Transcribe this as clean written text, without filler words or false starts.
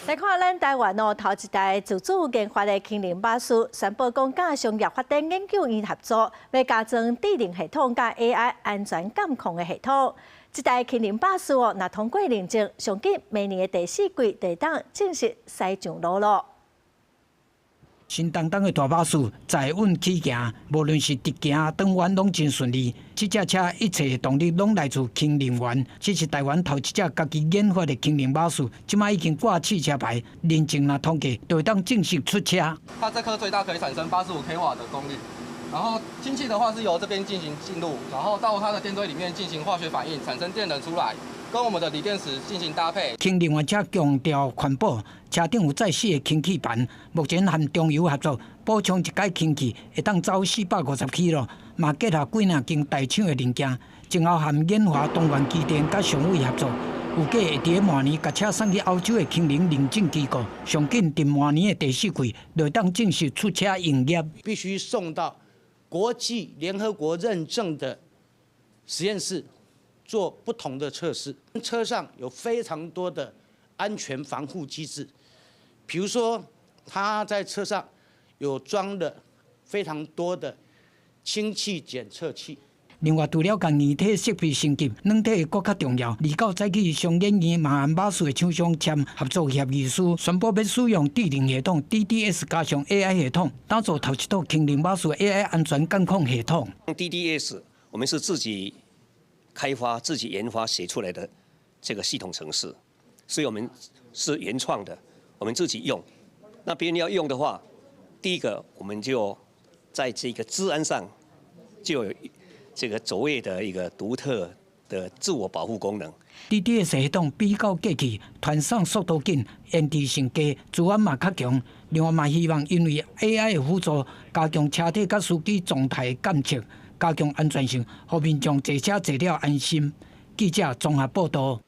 来看咱台湾头一代自主研发的轻零巴士，宣布讲甲商业发展研究院合作，要加装智能系统甲 AI 安全监控的系统。这台轻零巴士若通过认证，上紧明年的第4季就当正式驶上路了。 新东东的大巴士载稳起行，无论是直行、转弯拢真顺利。这架车一切动力拢来自轻能源，这是台湾头一架家己研发的轻能巴士，即卖已经挂汽车牌，认证若通过，就会当正式出车。它这颗最大可以产生85 kW 的功率，然后氢气的话是由这边进入，然后到它的电堆里面进行化学反应，产生电能出来。 跟我们的锂电池进行搭配。轻能源车强调环保，车顶有载式的氢气盘，目前和中油合作补充一解氢气，会当走450 km， 嘛结合几两间大厂的零件，前后和研华东源机电甲上位合作，有计会伫明年甲车送去欧洲的轻能认证机构，上紧伫明年的第4季就当正式出车营业。必须送到国际联合国认证的实验室。 做不同的测试，车上有非常多的安全防护机制，比如说，它在车上有装了非常多的氢气检测器。另外，除了甲二体设备升级，软体搁较重要。29载起，上演员马鞍巴士的厂商签合作协议书，宣布要使用智能系统 DDS 加上 AI 系统，打造头一套轻能巴士的 AI 安全监控系统。DDS 我们是自己 开发自己研发写出来的这个系统程式，所以我们是原创的，我们自己用。那别人要用的话，第一个我们就在这个治安上就有这个所谓的一个独特的自我保护功能。DDS 系统比较过去，传送速度紧，延迟性低，治安嘛较强。另外嘛希望因为 AI 的辅助，加强车体甲司机状态监测。 加强安全性，让民众坐车坐了安心。记者综合报道。